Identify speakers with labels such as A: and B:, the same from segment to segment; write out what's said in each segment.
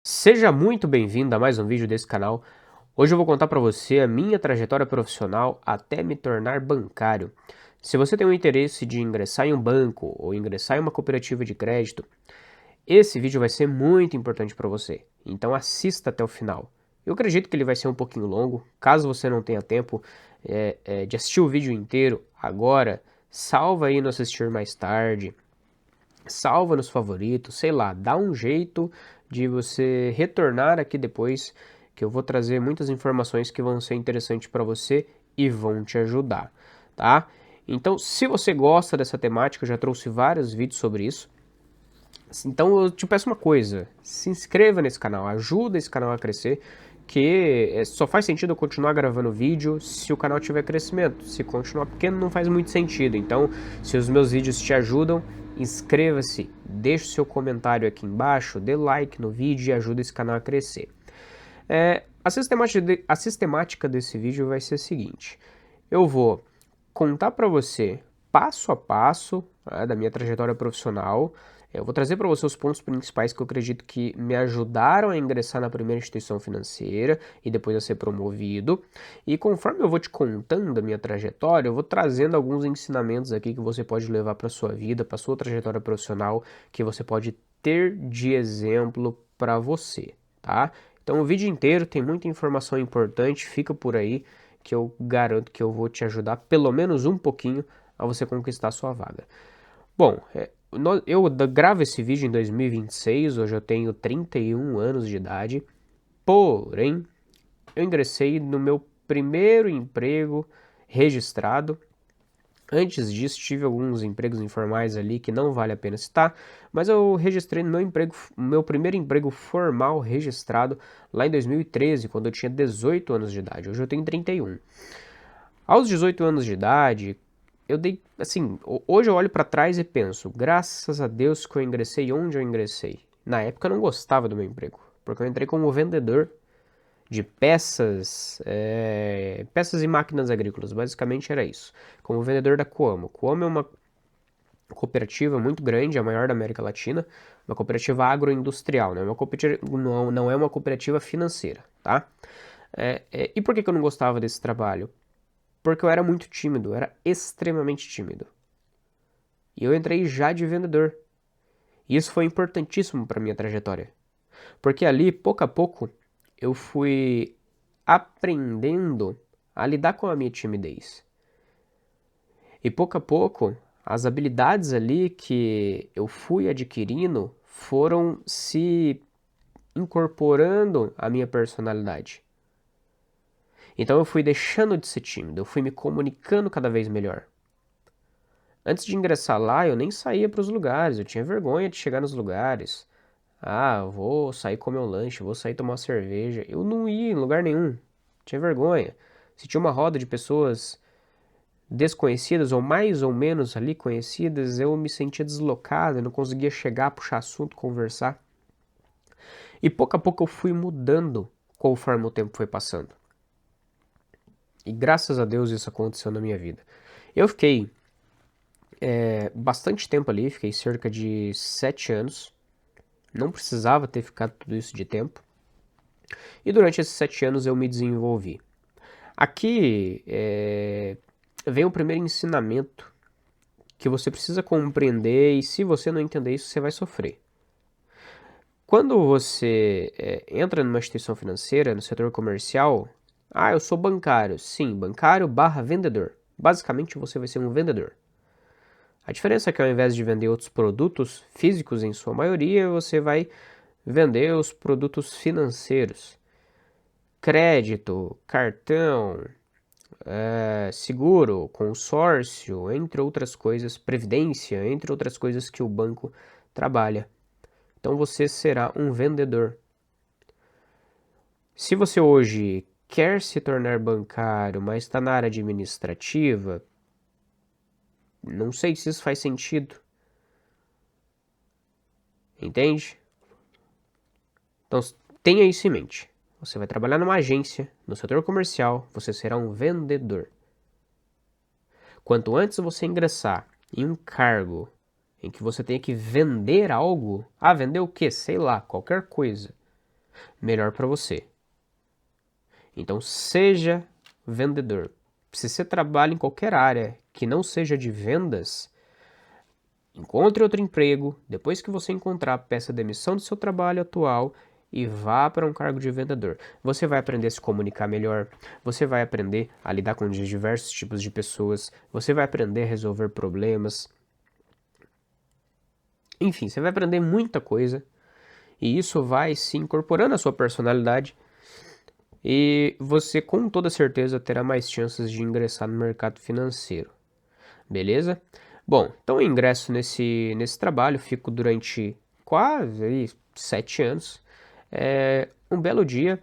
A: Seja muito bem-vindo a mais um vídeo desse canal. Hoje eu vou contar para você a minha trajetória profissional até me tornar bancário. Se você tem o interesse de ingressar em um banco ou ingressar em uma cooperativa de crédito, esse vídeo vai ser muito importante para você. Então assista até o final. Eu acredito que ele vai ser um pouquinho longo. Caso você não tenha tempo de assistir o vídeo inteiro agora, salva aí no assistir mais tarde, salva nos favoritos, sei lá, dá um jeito de você retornar aqui depois, que eu vou trazer muitas informações que vão ser interessantes para você e vão te ajudar, tá? Então, se você gosta dessa temática, eu já trouxe vários vídeos sobre isso. Então, eu te peço uma coisa, se inscreva nesse canal, ajuda esse canal a crescer, que só faz sentido eu continuar gravando vídeo se o canal tiver crescimento. Se continuar pequeno não faz muito sentido. Então, se os meus vídeos te ajudam, inscreva-se, deixe o seu comentário aqui embaixo, dê like no vídeo e ajuda esse canal a crescer. A sistemática desse vídeo vai ser a seguinte: eu vou contar para você passo a passo, da minha trajetória profissional. Eu vou trazer para você os pontos principais que eu acredito que me ajudaram a ingressar na primeira instituição financeira e depois a ser promovido. E conforme eu vou te contando a minha trajetória, eu vou trazendo alguns ensinamentos aqui que você pode levar para sua vida, para sua trajetória profissional, que você pode ter de exemplo para você, tá? Então o vídeo inteiro tem muita informação importante, fica por aí que eu garanto que eu vou te ajudar pelo menos um pouquinho a você conquistar a sua vaga. Bom, eu gravo esse vídeo em 2026, hoje eu tenho 31 anos de idade, porém, eu ingressei no meu primeiro emprego registrado. Antes disso, tive alguns empregos informais ali que não vale a pena citar, mas eu registrei no meu primeiro emprego formal registrado lá em 2013, quando eu tinha 18 anos de idade. Hoje eu tenho 31. Aos 18 anos de idade, eu dei, assim, hoje eu olho para trás e penso, graças a Deus que eu ingressei onde eu ingressei. Na época eu não gostava do meu emprego, porque eu entrei como vendedor de peças, peças e máquinas agrícolas, basicamente era isso, como vendedor da Coamo. Coamo é uma cooperativa muito grande, a maior da América Latina, uma cooperativa agroindustrial, não é uma cooperativa financeira, tá? E por que eu não gostava desse trabalho? Porque eu era muito tímido, eu era extremamente tímido. E eu entrei já de vendedor. E isso foi importantíssimo para minha trajetória. Porque ali, pouco a pouco, eu fui aprendendo a lidar com a minha timidez. E pouco a pouco, as habilidades ali que eu fui adquirindo foram se incorporando à minha personalidade. Então eu fui deixando de ser tímido, eu fui me comunicando cada vez melhor. Antes de ingressar lá, eu nem saía para os lugares, eu tinha vergonha de chegar nos lugares. Ah, vou sair comer um lanche, vou sair tomar uma cerveja. Eu não ia em lugar nenhum, tinha vergonha. Se tinha uma roda de pessoas desconhecidas ou mais ou menos ali conhecidas, eu me sentia deslocado, eu não conseguia chegar, puxar assunto, conversar. E pouco a pouco eu fui mudando conforme o tempo foi passando. E graças a Deus isso aconteceu na minha vida. Eu fiquei bastante tempo ali, fiquei cerca de 7 anos. Não precisava ter ficado tudo isso de tempo. E durante esses 7 anos eu me desenvolvi. Aqui vem o primeiro ensinamento que você precisa compreender, e se você não entender isso, você vai sofrer. Quando você entra numa instituição financeira, no setor comercial, eu sou bancário. Sim, bancário barra vendedor. Basicamente você vai ser um vendedor. A diferença é que ao invés de vender outros produtos físicos em sua maioria, você vai vender os produtos financeiros. Crédito, cartão, seguro, consórcio, entre outras coisas, previdência, entre outras coisas que o banco trabalha. Então você será um vendedor. Se você hoje quer se tornar bancário, mas está na área administrativa, não sei se isso faz sentido. Entende? Então tenha isso em mente. Você vai trabalhar numa agência, no setor comercial, você será um vendedor. Quanto antes você ingressar em um cargo em que você tenha que vender algo, vender o quê? Sei lá, qualquer coisa. melhor para você. Então, seja vendedor. Se você trabalha em qualquer área que não seja de vendas, encontre outro emprego, depois que você encontrar, peça demissão do seu trabalho atual e vá para um cargo de vendedor. Você vai aprender a se comunicar melhor, você vai aprender a lidar com diversos tipos de pessoas, você vai aprender a resolver problemas. Enfim, você vai aprender muita coisa e isso vai se incorporando à sua personalidade e você com toda certeza terá mais chances de ingressar no mercado financeiro. Beleza? Bom, então eu ingresso nesse trabalho, fico durante quase aí, 7 anos. Um belo dia,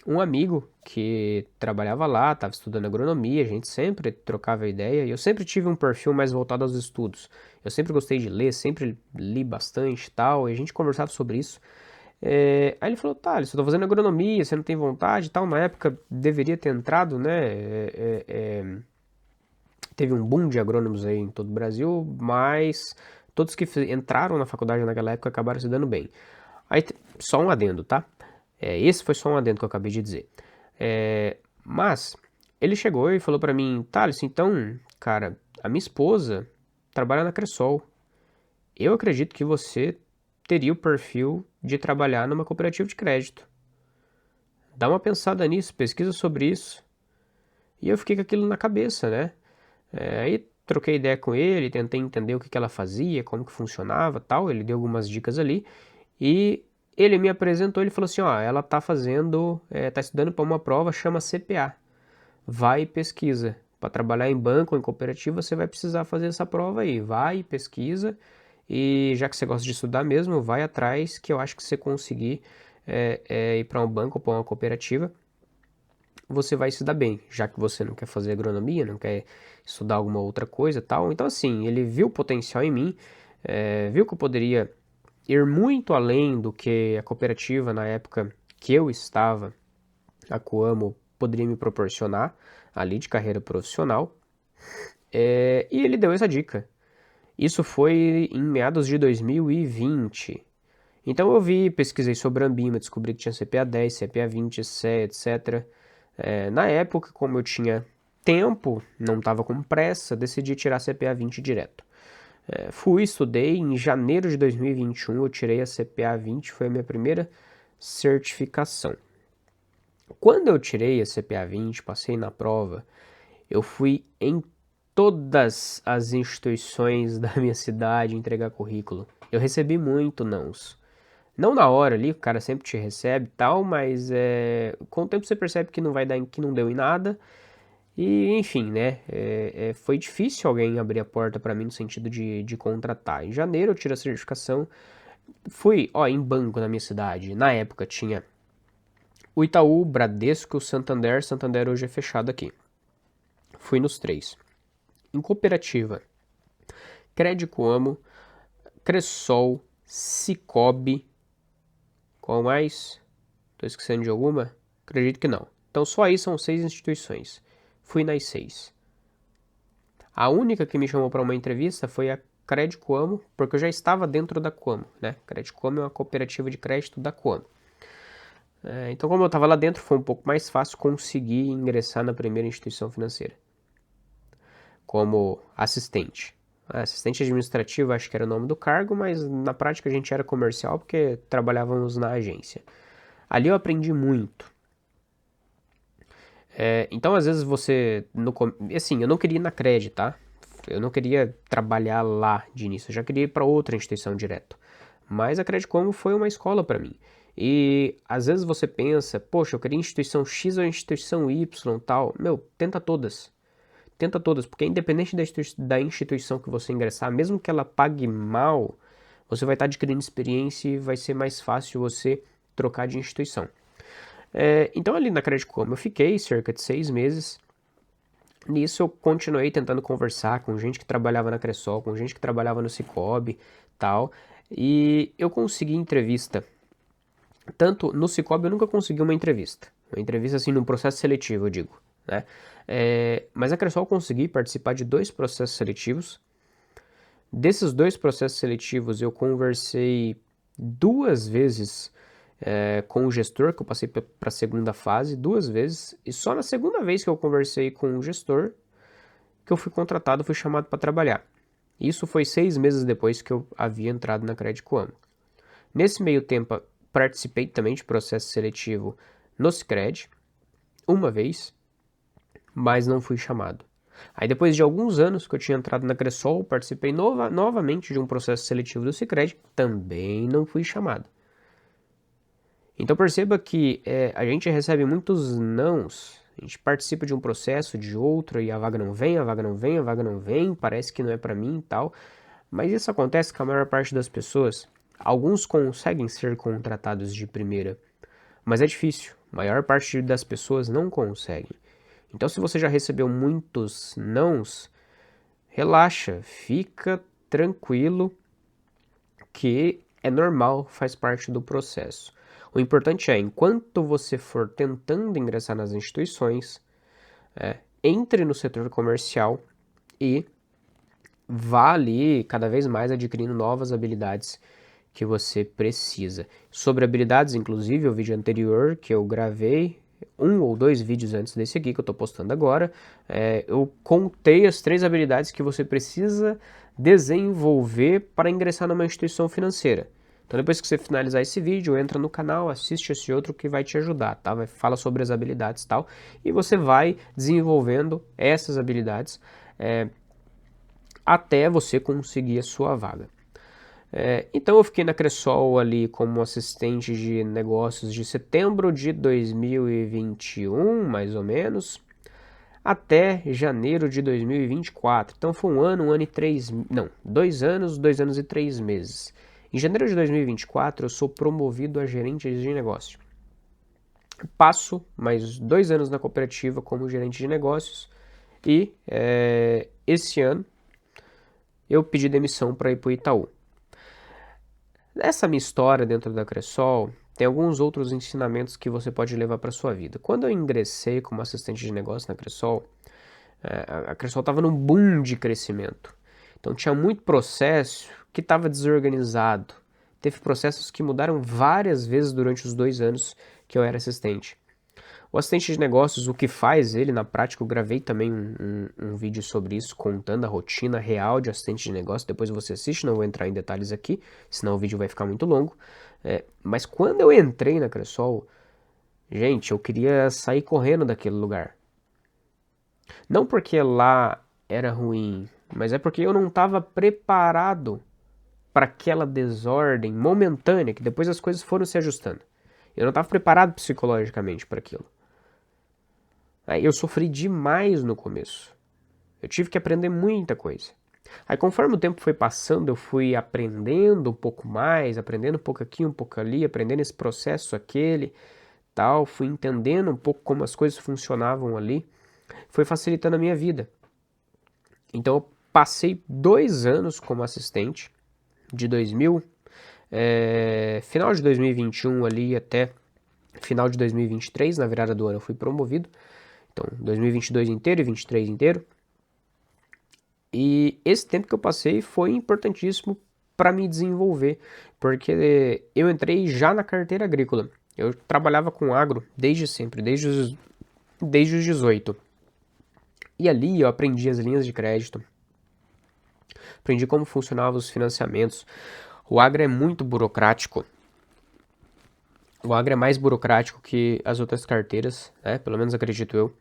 A: um amigo que trabalhava lá, estava estudando agronomia, a gente sempre trocava ideia e eu sempre tive um perfil mais voltado aos estudos. Eu sempre gostei de ler, sempre li bastante e tal, e a gente conversava sobre isso. Aí ele falou, Thales, eu tô fazendo agronomia, você não tem vontade e tal. Na época deveria ter entrado, né? Teve um boom de agrônomos aí em todo o Brasil, mas todos que entraram na faculdade naquela época acabaram se dando bem. Aí, só um adendo, tá? Esse foi só um adendo que eu acabei de dizer. Mas ele chegou e falou pra mim, Thales, então, cara, a minha esposa trabalha na Cressol. Eu acredito que você teria o perfil de trabalhar numa cooperativa de crédito. Dá uma pensada nisso, pesquisa sobre isso. E eu fiquei com aquilo na cabeça, né? Aí troquei ideia com ele, tentei entender o que que ela fazia, como que funcionava, tal. Ele deu algumas dicas ali e ele me apresentou, ele falou assim, ó, ela tá fazendo, tá estudando para uma prova, chama CPA. Vai e pesquisa. Para trabalhar em banco ou em cooperativa, você vai precisar fazer essa prova aí. Vai, pesquisa e já que você gosta de estudar mesmo, vai atrás que eu acho que você conseguir ir para um banco ou para uma cooperativa, você vai se dar bem, já que você não quer fazer agronomia, não quer estudar alguma outra coisa e tal. Então, assim, ele viu o potencial em mim, viu que eu poderia ir muito além do que a cooperativa na época que eu estava, a Coamo, poderia me proporcionar ali de carreira profissional. E ele deu essa dica. Isso foi em meados de 2020. Então eu vi, pesquisei sobre a Ambima, descobri que tinha CPA 10, CPA 20, CE, etc. Na época, como eu tinha tempo, não estava com pressa, decidi tirar CPA 20 direto. Fui, estudei, em janeiro de 2021 eu tirei a CPA 20, foi a minha primeira certificação. Quando eu tirei a CPA 20, passei na prova, eu fui em todas as instituições da minha cidade entregar currículo. Eu recebi muito nãos. Não na hora ali, o cara sempre te recebe e tal, mas com o tempo você percebe que não vai dar, que não deu em nada. E enfim, né? Foi difícil alguém abrir a porta para mim no sentido de contratar. Em janeiro eu tirei a certificação. Fui, ó, em banco na minha cidade. Na época tinha o Itaú, Bradesco, Santander. Santander hoje é fechado aqui. Fui nos três. Em cooperativa, Crédito Amo, Cressol, Cicobi. Qual mais? Tô esquecendo de alguma? Acredito que não. Então só aí são 6 instituições. Fui nas 6. A única que me chamou para uma entrevista foi a Crédito Coamo, porque eu já estava dentro da Coamo, né? Crédito Coamo é uma cooperativa de crédito da Coamo. Então, como eu estava lá dentro, foi um pouco mais fácil conseguir ingressar na primeira instituição financeira como assistente. Assistente administrativo, acho que era o nome do cargo, mas na prática a gente era comercial porque trabalhávamos na agência. Ali eu aprendi muito. Então, às vezes você... Assim, eu não queria ir na Cred, tá? Eu não queria trabalhar lá de início, eu já queria ir para outra instituição direto. Mas a Credit Como foi uma escola para mim. E às vezes você pensa, poxa, eu queria instituição X ou instituição Y tal. Meu, tenta todas. Tenta todas, porque independente da instituição que você ingressar, mesmo que ela pague mal, você vai estar adquirindo experiência e vai ser mais fácil você trocar de instituição. Então ali na Credit Como eu fiquei cerca de 6 meses. Nisso eu continuei tentando conversar com gente que trabalhava na Cressol, com gente que trabalhava no Cicobi, tal, e eu consegui entrevista. Tanto no Cicobi eu nunca consegui uma entrevista assim num processo seletivo, eu digo, né? Mas a Cressol eu consegui participar de 2 processos seletivos. Desses 2 processos seletivos eu conversei 2 vezes com o gestor, que eu passei para a segunda fase 2 vezes, e só na segunda vez que eu conversei com o gestor, que eu fui contratado, fui chamado para trabalhar. Isso foi 6 meses depois que eu havia entrado na Credit Coamo. Nesse meio tempo, participei também de processo seletivo no Sicredi, uma vez, mas não fui chamado. Aí depois de alguns anos que eu tinha entrado na Cressol, participei novamente de um processo seletivo do Sicredi, também não fui chamado. Então perceba que a gente recebe muitos nãos, a gente participa de um processo, de outro, e a vaga não vem, a vaga não vem, a vaga não vem, parece que não é para mim e tal. Mas isso acontece com a maior parte das pessoas. Alguns conseguem ser contratados de primeira, mas é difícil. A maior parte das pessoas não conseguem. Então se você já recebeu muitos nãos, relaxa, fica tranquilo que é normal, faz parte do processo. O importante é, enquanto você for tentando ingressar nas instituições, entre no setor comercial e vá ali cada vez mais adquirindo novas habilidades que você precisa. Sobre habilidades, inclusive, o vídeo anterior que eu gravei, 1 ou 2 vídeos antes desse aqui que eu estou postando agora, eu contei as 3 habilidades que você precisa desenvolver para ingressar numa instituição financeira. Então depois que você finalizar esse vídeo, entra no canal, assiste esse outro que vai te ajudar, tá? Fala sobre as habilidades e tal, e você vai desenvolvendo essas habilidades até você conseguir a sua vaga. Então eu fiquei na Cressol ali como assistente de negócios de setembro de 2021, mais ou menos, até janeiro de 2024. Então foi 2 anos, 2 anos e 3 meses. Em janeiro de 2024 eu sou promovido a gerente de negócio. Passo mais 2 anos na cooperativa como gerente de negócios e esse ano eu pedi demissão para ir para o Itaú. Nessa minha história dentro da Cressol, tem alguns outros ensinamentos que você pode levar para sua vida. Quando eu ingressei como assistente de negócio na Cressol, a Cressol estava num boom de crescimento. Então tinha muito processo que estava desorganizado. Teve processos que mudaram várias vezes durante os 2 anos que eu era assistente. O assistente de negócios, o que faz ele na prática, eu gravei também um vídeo sobre isso, contando a rotina real de assistente de negócio. Depois você assiste, não vou entrar em detalhes aqui, senão o vídeo vai ficar muito longo. Mas quando eu entrei na Cressol, gente, eu queria sair correndo daquele lugar. Não porque lá era ruim, mas é porque eu não estava preparado para aquela desordem momentânea, que depois as coisas foram se ajustando. Eu não estava preparado psicologicamente para aquilo. Eu sofri demais no começo. Eu tive que aprender muita coisa. Aí conforme o tempo foi passando, eu fui aprendendo um pouco mais, aprendendo um pouco aqui, um pouco ali, aprendendo esse processo aquele, tal, fui entendendo um pouco como as coisas funcionavam ali. Foi facilitando a minha vida. Então eu passei 2 anos como assistente, de final de 2021 ali até final de 2023, na virada do ano eu fui promovido. Então, 2022 inteiro e 2023 inteiro. E esse tempo que eu passei foi importantíssimo para me desenvolver, porque eu entrei já na carteira agrícola. Eu trabalhava com agro desde sempre, desde os 18. E ali eu aprendi as linhas de crédito, aprendi como funcionavam os financiamentos. O agro é muito burocrático. O agro é mais burocrático que as outras carteiras, né? Pelo menos acredito eu.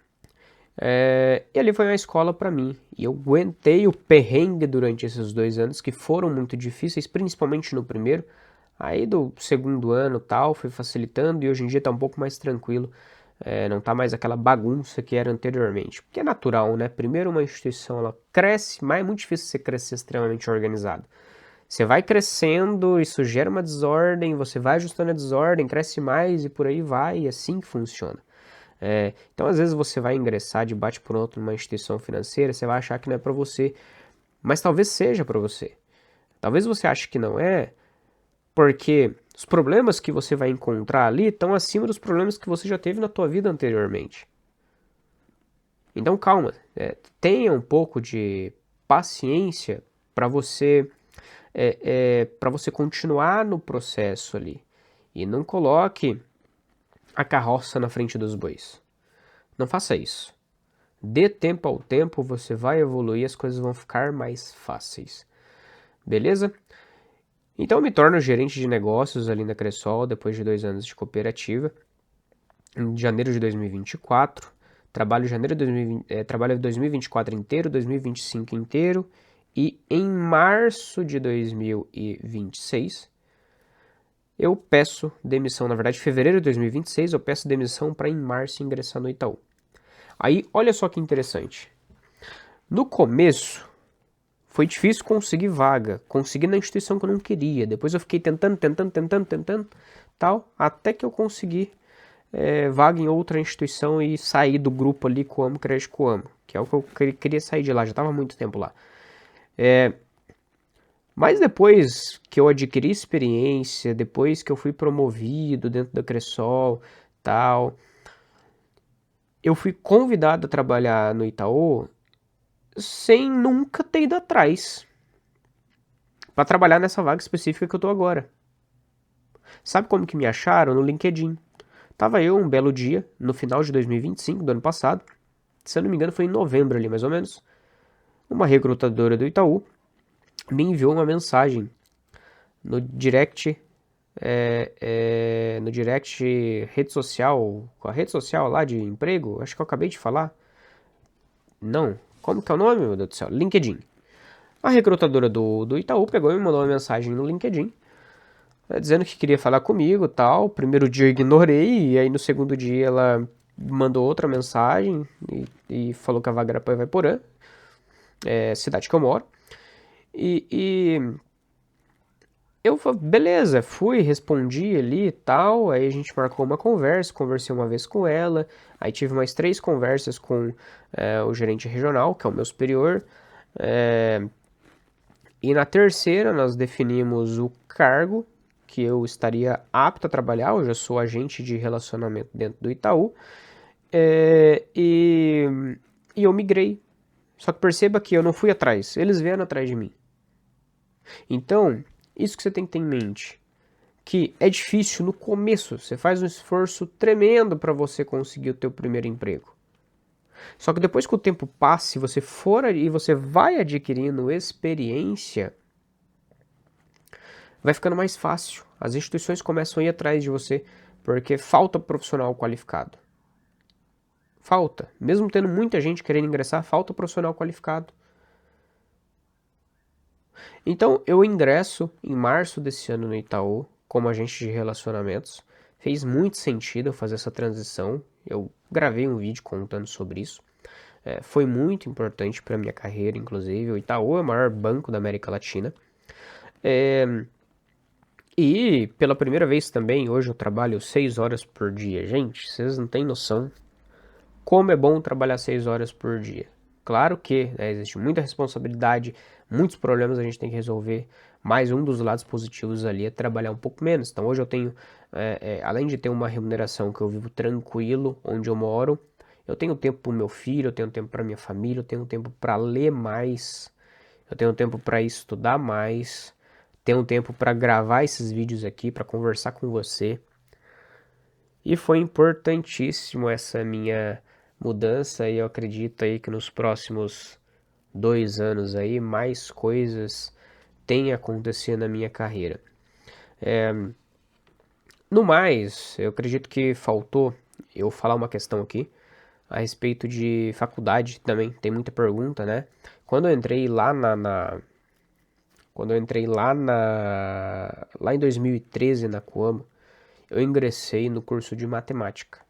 A: E ali foi uma escola para mim. E eu aguentei o perrengue durante esses 2 anos, que foram muito difíceis, principalmente no primeiro. Aí do segundo ano tal, foi facilitando e hoje em dia tá um pouco mais tranquilo. Não tá mais aquela bagunça que era anteriormente. Porque é natural, né? Primeiro uma instituição ela cresce, mas é muito difícil você crescer extremamente organizado. Você vai crescendo, isso gera uma desordem, você vai ajustando a desordem, cresce mais e por aí vai, e é assim que funciona. Então, às vezes você vai ingressar de bate pronto numa instituição financeira, você vai achar que não é para você, mas talvez seja para você. Talvez você ache que não é, porque os problemas que você vai encontrar ali estão acima dos problemas que você já teve na tua vida anteriormente. Então, calma, tenha um pouco de paciência para você continuar no processo ali. E não coloque a carroça na frente dos bois. Não faça isso. Dê tempo ao tempo, você vai evoluir, as coisas vão ficar mais fáceis. Beleza? Então eu me torno gerente de negócios ali na Cressol, depois de 2 anos de cooperativa, em janeiro de 2024. Trabalho trabalho 2024 inteiro, 2025 inteiro, e em março de 2026 eu peço demissão. Na verdade, em fevereiro de 2026 eu peço demissão para em março ingressar no Itaú. Aí, olha só que interessante. No começo, foi difícil conseguir vaga. Consegui na instituição que eu não queria. Depois eu fiquei tentando, tal, até que eu consegui vaga em outra instituição e sair do grupo ali Coamo Crédito Coamo, que é o que eu queria sair de lá. Já estava há muito tempo lá. Mas depois que eu adquiri experiência, depois que eu fui promovido dentro da Cressol, tal, eu fui convidado a trabalhar no Itaú sem nunca ter ido atrás para trabalhar nessa vaga específica que eu tô agora. Sabe como que me acharam? No LinkedIn. Tava eu um belo dia, no final de 2025, do ano passado, se eu não me engano foi em novembro ali mais ou menos, uma recrutadora do Itaú me enviou uma mensagem no direct, no direct rede social, com a rede social lá de emprego, acho que eu acabei de falar. Não, como que é o nome, meu Deus do céu? LinkedIn. A recrutadora do Itaú pegou e me mandou uma mensagem no LinkedIn, dizendo que queria falar comigo, tal. Primeiro dia eu ignorei, e aí no segundo dia ela mandou outra mensagem e falou que a vaga era para Ivaiporã, cidade que eu moro. E eu falei, beleza, fui, respondi ali e tal, aí a gente marcou uma conversa, conversei uma vez com ela, aí tive mais 3 conversas com o gerente regional, que é o meu superior, e na terceira nós definimos o cargo que eu estaria apto a trabalhar, eu já sou agente de relacionamento dentro do Itaú, e eu migrei. Só que perceba que eu não fui atrás, eles vieram atrás de mim. Então, isso que você tem que ter em mente, que é difícil no começo, você faz um esforço tremendo para você conseguir o teu primeiro emprego. Só que depois que o tempo passa, você for e você vai adquirindo experiência, vai ficando mais fácil. As instituições começam a ir atrás de você porque falta profissional qualificado. Falta. Mesmo tendo muita gente querendo ingressar, falta profissional qualificado. Então, eu ingresso em março desse ano no Itaú como agente de relacionamentos. Fez muito sentido eu fazer essa transição. Eu gravei um vídeo contando sobre isso. Foi muito importante para minha carreira, inclusive. O Itaú é o maior banco da América Latina. E pela primeira vez também, hoje eu trabalho 6 horas por dia. Gente, vocês não têm noção como é bom trabalhar 6 horas por dia. Claro que existe muita responsabilidade, muitos problemas a gente tem que resolver, mas um dos lados positivos ali é trabalhar um pouco menos. Então hoje eu tenho, além de ter uma remuneração que eu vivo tranquilo onde eu moro, eu tenho tempo para o meu filho, eu tenho tempo para minha família, eu tenho tempo para ler mais, eu tenho tempo para estudar mais, tenho tempo para gravar esses vídeos aqui, para conversar com você. E foi importantíssimo essa minha mudança e eu acredito aí que nos próximos 2 anos aí mais coisas têm acontecido na minha carreira. No mais, eu acredito que faltou eu falar uma questão aqui a respeito de faculdade também, tem muita pergunta, né? Quando eu entrei lá lá em 2013 na Coamo, eu ingressei no curso de matemática.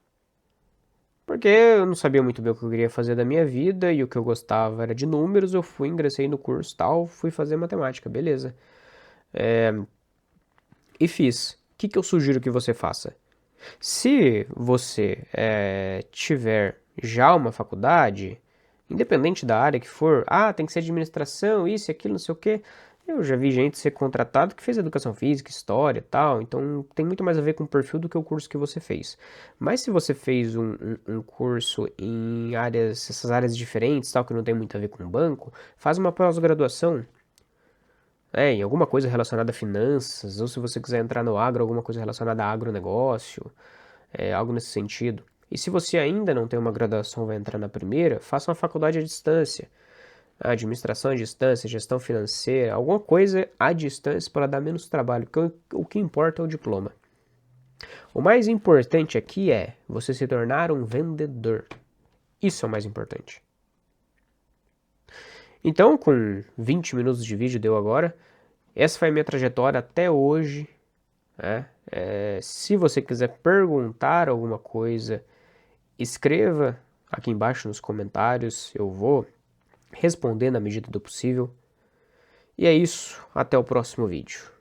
A: Porque eu não sabia muito bem o que eu queria fazer da minha vida e o que eu gostava era de números, eu fui, ingressei no curso tal, fui fazer matemática, beleza. E fiz. O que eu sugiro que você faça? Se você tiver já uma faculdade, independente da área que for, tem que ser administração, isso e aquilo, não sei o quê. Eu já vi gente ser contratado que fez educação física, história e tal, então tem muito mais a ver com o perfil do que o curso que você fez. Mas se você fez um curso em essas áreas diferentes, tal, que não tem muito a ver com banco, faz uma pós-graduação. em alguma coisa relacionada a finanças, ou se você quiser entrar no agro, alguma coisa relacionada a agronegócio, algo nesse sentido. E se você ainda não tem uma graduação, vai entrar na primeira, faça uma faculdade à distância. Administração à distância, gestão financeira, alguma coisa à distância para dar menos trabalho, porque o que importa é o diploma. O mais importante aqui é você se tornar um vendedor. Isso é o mais importante. Então, com 20 minutos de vídeo deu agora, essa foi a minha trajetória até hoje. Se você quiser perguntar alguma coisa, escreva aqui embaixo nos comentários, eu vou responder na medida do possível. E é isso, até o próximo vídeo.